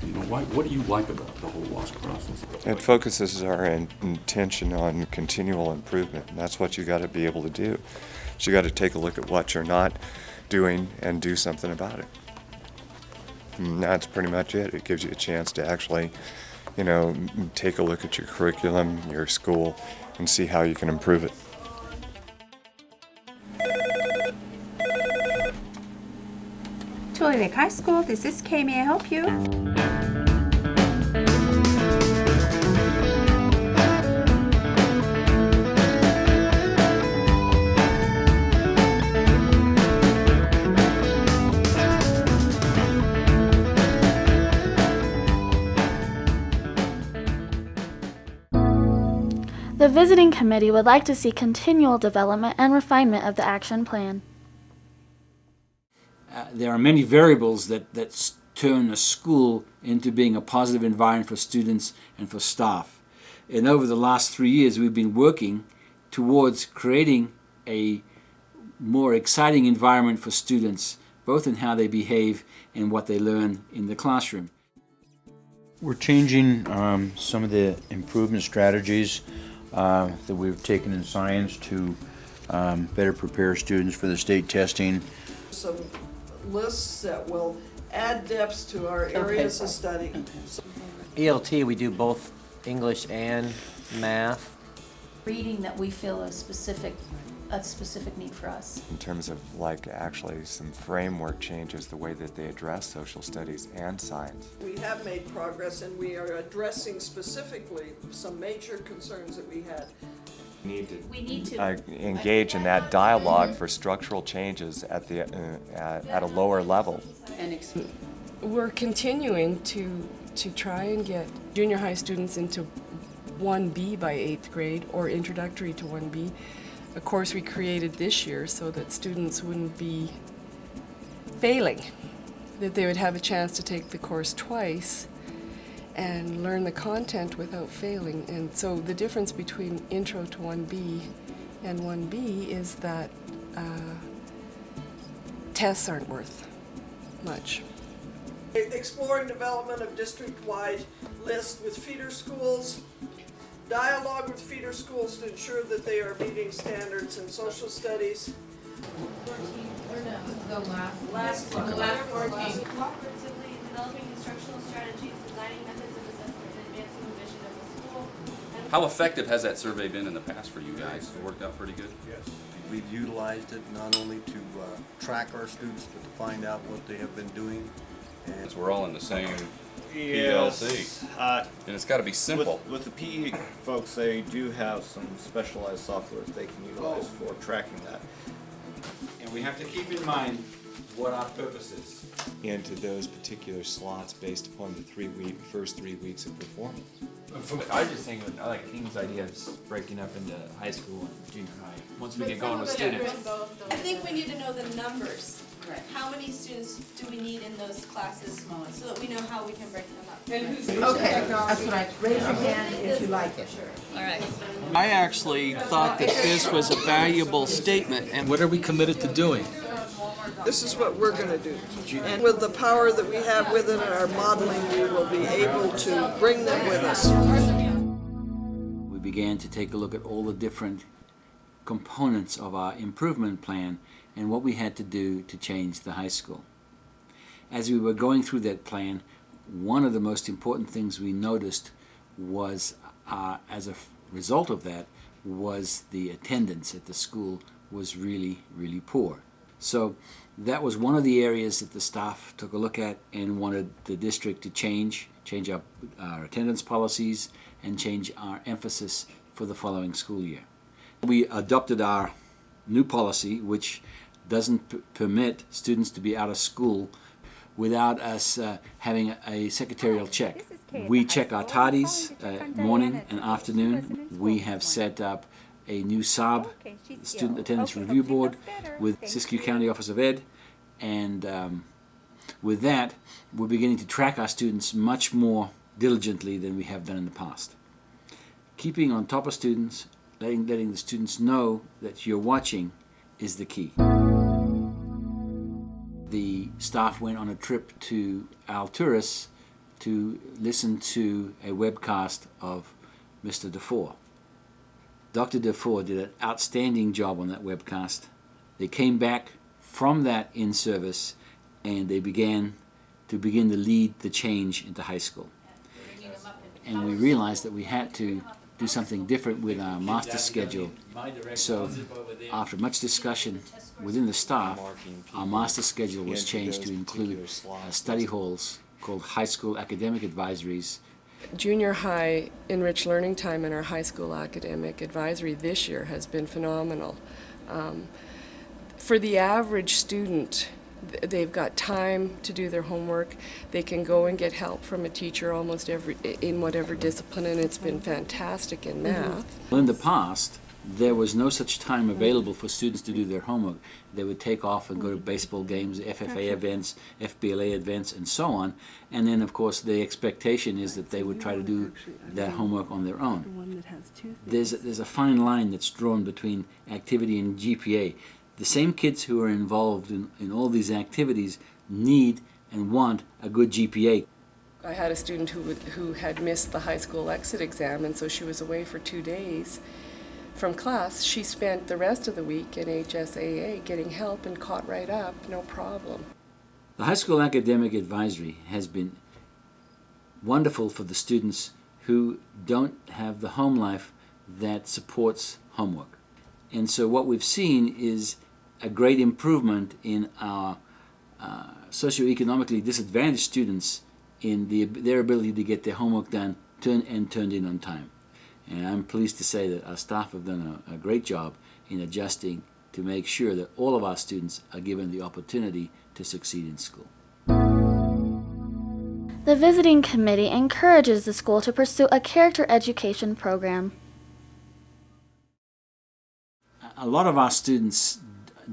You know, what do you like about the whole WASC process? It focuses our intention on continual improvement, and that's what you got to be able to do. So you got to take a look at what you're not doing and do something about it. And that's pretty much it. It gives you a chance to actually, you know, take a look at your curriculum, your school, and see how you can improve it. Tulelake High School, this is Kay. May I help you? The Visiting Committee would like to see continual development and refinement of the action plan. There are many variables that turn a school into being a positive environment for students and for staff. And over the last 3 years, we've been working towards creating a more exciting environment for students, both in how they behave and what they learn in the classroom. We're changing some of the improvement strategies that we've taken in science to better prepare students for the state testing. Some lists that will add depths to our areas of study. ELT, we do both English and math. Reading that we feel a specific need for us. In terms of like actually some framework changes, the way that they address social studies and science. We have made progress and we are addressing specifically some major concerns that we had. We need to engage in that dialogue for structural changes at a lower level. We're continuing to try and get junior high students into 1B by 8th grade, or introductory to 1B. A course we created this year so that students wouldn't be failing, that they would have a chance to take the course twice and learn the content without failing. And so the difference between Intro to 1B and 1B is that tests aren't worth much. Exploring development of district-wide lists with feeder schools, dialogue with feeder schools to ensure that they are meeting standards in social studies. 14, or no, the last 14. Cooperatively developing instructional strategies, designing methods of assessment, and advancing the mission of the school. How effective has that survey been in the past for you guys? It worked out pretty good? Yes. We've utilized it not only to track our students, but to find out what they have been doing. Because we're all in the same Yes. PLC. And it's got to be simple. With the PE folks, they do have some specialized software that they can utilize for tracking that. And we have to keep in mind what our purpose is. Into those particular slots based upon the first 3 weeks of performance. I was just thinking, I like King's idea of breaking up into high school and junior high. Once we get going with students. I think we need to know the numbers. Right. How many students do we need in those classes so that we know how we can break them up? Okay, that's what I, raise your hand if you like it. All right. I actually thought that this was a valuable statement. And what are we committed to doing? This is what we're going to do. And with the power that we have within our modeling, we will be able to bring them with us. We began to take a look at all the different components of our improvement plan and what we had to do to change the high school. As we were going through that plan, one of the most important things we noticed was, as a result of that, was the attendance at the school was really, really poor. So that was one of the areas that the staff took a look at and wanted the district to change our attendance policies and change our emphasis for the following school year. We adopted our new policy, which doesn't permit students to be out of school without us having a secretarial check. We check our tardies morning and afternoon. We have set up a new SAB, Student Attendance Review Board, with Siskiyou County Office of Ed, and with that, we're beginning to track our students much more diligently than we have done in the past. Keeping on top of students, letting the students know that you're watching is the key. The staff went on a trip to Alturas to listen to a webcast of Mr. DeFore. Dr. DeFore did an outstanding job on that webcast. They came back from that in-service and they began to lead the change into high school. And we realized that we had to do something different with our master schedule. So after much discussion within the staff, our master schedule was changed to include study halls called high school academic advisories. Junior high enriched learning time in our high school academic advisory this year has been phenomenal. For the average student, they've got time to do their homework. They can go and get help from a teacher almost in whatever discipline, and it's been fantastic in math. In the past, there was no such time available for students to do their homework. They would take off and go to baseball games, FFA events, FBLA events, and so on. And then, of course, the expectation is that they would try to do that homework on their own. There's a fine line that's drawn between activity and GPA. The same kids who are involved in all these activities need and want a good GPA. I had a student who had missed the high school exit exam, and so she was away for 2 days from class. She spent the rest of the week in HSAA getting help and caught right up, no problem. The high school academic advisory has been wonderful for the students who don't have the home life that supports homework. And so what we've seen is a great improvement in our socioeconomically disadvantaged students in their ability to get their homework done turned in on time. And I'm pleased to say that our staff have done a great job in adjusting to make sure that all of our students are given the opportunity to succeed in school. The Visiting Committee encourages the school to pursue a character education program. A lot of our students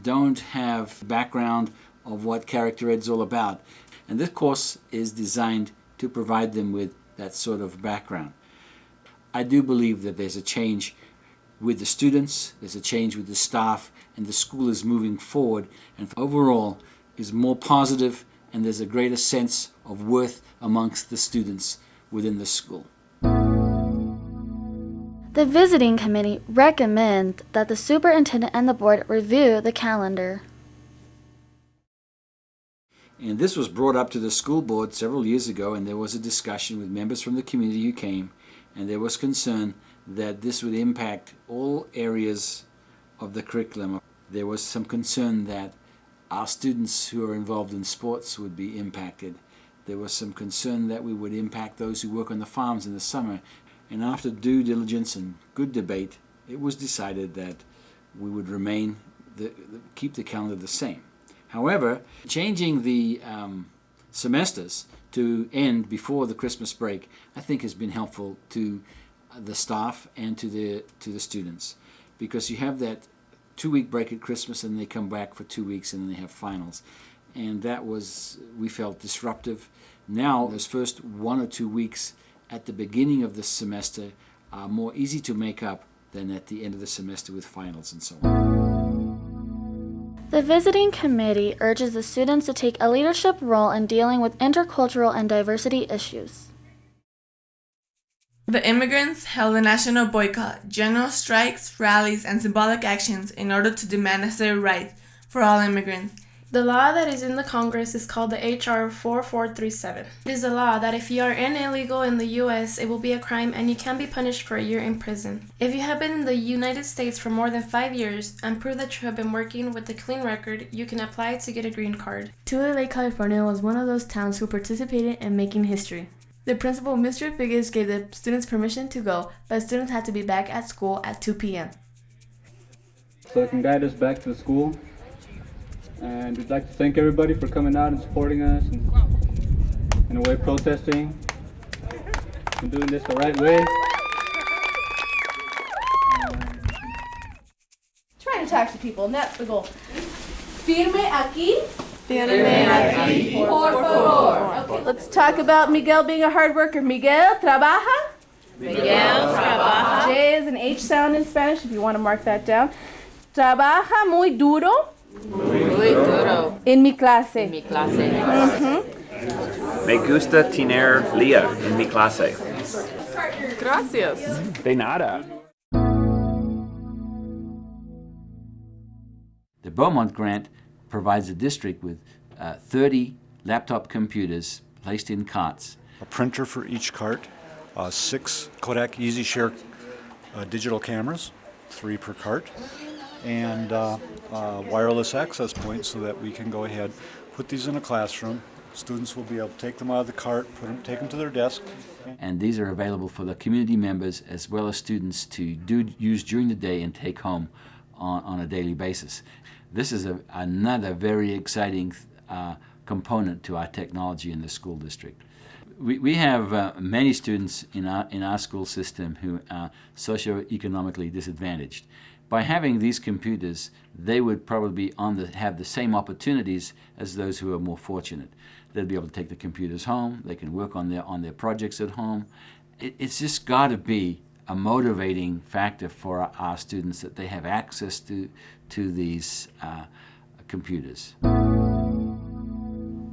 don't have background of what character ed is all about, and this course is designed to provide them with that sort of background. I do believe that there's a change with the students, there's a change with the staff, and the school is moving forward, and overall is more positive, and there's a greater sense of worth amongst the students within the school. The Visiting Committee recommends that the superintendent and the board review the calendar. And this was brought up to the school board several years ago, and there was a discussion with members from the community who came, and there was concern that this would impact all areas of the curriculum. There was some concern that our students who are involved in sports would be impacted. There was some concern that we would impact those who work on the farms in the summer. And after due diligence and good debate, it was decided that we would keep the calendar the same. However, changing the semesters to end before the Christmas break, I think has been helpful to the staff and to the students, because you have that 2-week break at Christmas and they come back for 2 weeks and then they have finals, and that was, we felt, disruptive. Now those first 1 or 2 weeks at the beginning of the semester are more easy to make up than at the end of the semester with finals and so on. The Visiting Committee urges the students to take a leadership role in dealing with intercultural and diversity issues. The immigrants held a national boycott, general strikes, rallies, and symbolic actions in order to demand necessary rights for all immigrants. The law that is in the Congress is called the H.R. 4437. It is a law that if you are illegal in the U.S., it will be a crime and you can be punished for a year in prison. If you have been in the United States for more than 5 years and prove that you have been working with a clean record, you can apply to get a green card. Tulelake, California was one of those towns who participated in making history. The principal, Mr. Figgis, gave the students permission to go, but students had to be back at school at 2 p.m. So it can guide us back to the school. And we'd like to thank everybody for coming out and supporting us and in a way protesting and doing this the right way. Trying to talk to people, and that's the goal. Firme aquí. Firme aquí. Por favor. Okay, let's talk about Miguel being a hard worker. Miguel trabaja. Miguel trabaja. J is an H sound in Spanish, if you want to mark that down. Trabaja muy duro. Muy duro. En mi clase. En mi clase. Me gusta tener Lea en mi clase. Gracias. De nada. The Beaumont grant provides the district with 30 laptop computers placed in carts. A printer for each cart, 6 Kodak EasyShare digital cameras, 3 per cart, and wireless access points so that we can go ahead, put these in a classroom. Students will be able to take them out of the cart, take them to their desk. And these are available for the community members as well as students to use during the day and take home on a daily basis. This is another very exciting component to our technology in the school district. We have many students in our school system who are socioeconomically disadvantaged. By having these computers, they would probably have the same opportunities as those who are more fortunate. They'll be able to take the computers home. They can work on their projects at home. It's just got to be a motivating factor for our students that they have access to these computers.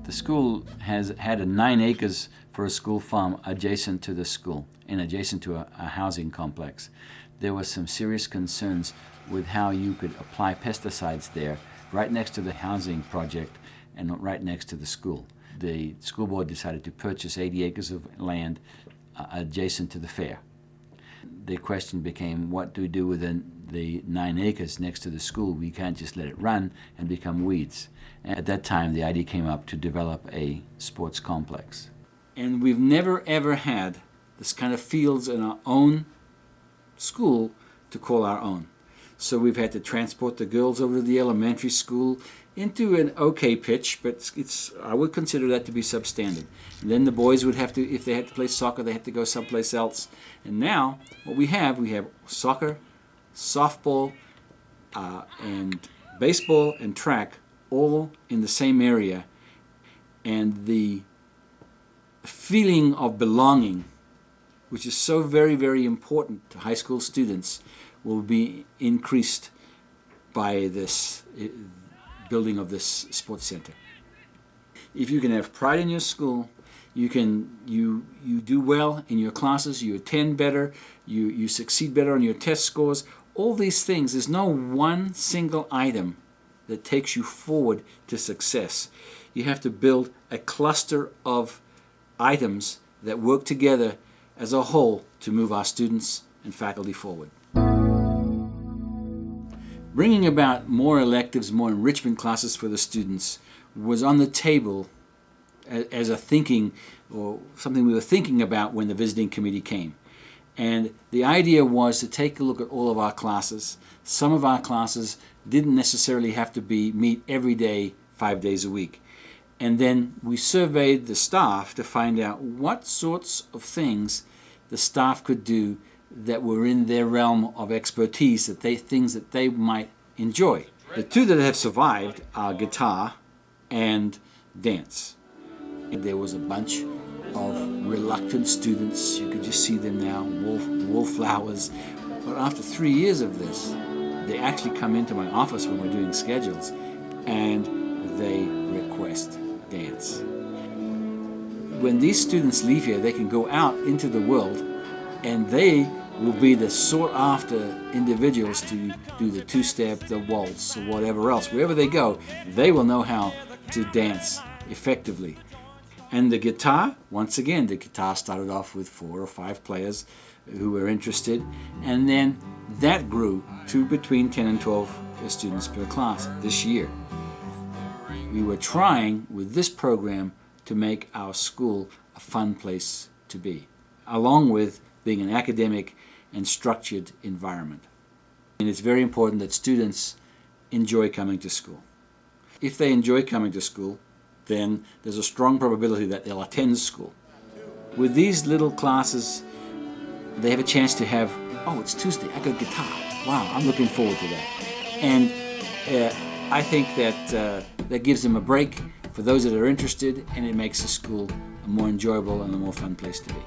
The school has had 9 acres for a school farm adjacent to the school and adjacent to a housing complex. There were some serious concerns with how you could apply pesticides there right next to the housing project and right next to the school. The school board decided to purchase 80 acres of land adjacent to the fair. The question became, what do we do with the 9 acres next to the school? We can't just let it run and become weeds. And at that time, the idea came up to develop a sports complex. And we've never ever had this kind of fields in our own school to call our own. So we've had to transport the girls over to the elementary school into an okay pitch, but I would consider that to be substandard. And then the boys would have to, if they had to play soccer, they had to go someplace else. And now, what we have soccer, softball, and baseball and track all in the same area. And the feeling of belonging, which is so very, very important to high school students, will be increased by this building of this sports center. If you can have pride in your school, you do well in your classes, you attend better, you succeed better on your test scores, all these things, there's no one single item that takes you forward to success. You have to build a cluster of items that work together as a whole to move our students and faculty forward. Bringing about more electives, more enrichment classes for the students was on the table as a thinking, or something we were thinking about when the visiting committee came. And the idea was to take a look at all of our classes. Some of our classes didn't necessarily have to meet every day, 5 days a week. And then we surveyed the staff to find out what sorts of things the staff could do that were in their realm of expertise, things that they might enjoy. The 2 that have survived are guitar and dance. And there was a bunch of reluctant students. You could just see them now, wallflowers. But after 3 years of this, they actually come into my office when we're doing schedules and they request dance. When these students leave here, they can go out into the world and they will be the sought-after individuals to do the two-step, the waltz, or whatever else. Wherever they go, they will know how to dance effectively. And the guitar, once again, the guitar started off with 4 or 5 players who were interested, and then that grew to between 10 and 12 students per class this year. We were trying with this program to make our school a fun place to be, along with being an academic and structured environment. And it's very important that students enjoy coming to school. If they enjoy coming to school, then there's a strong probability that they'll attend school. With these little classes, they have a chance to have, oh, it's Tuesday, I got guitar. Wow, I'm looking forward to that. And I think that that gives them a break for those that are interested, and it makes the school a more enjoyable and a more fun place to be.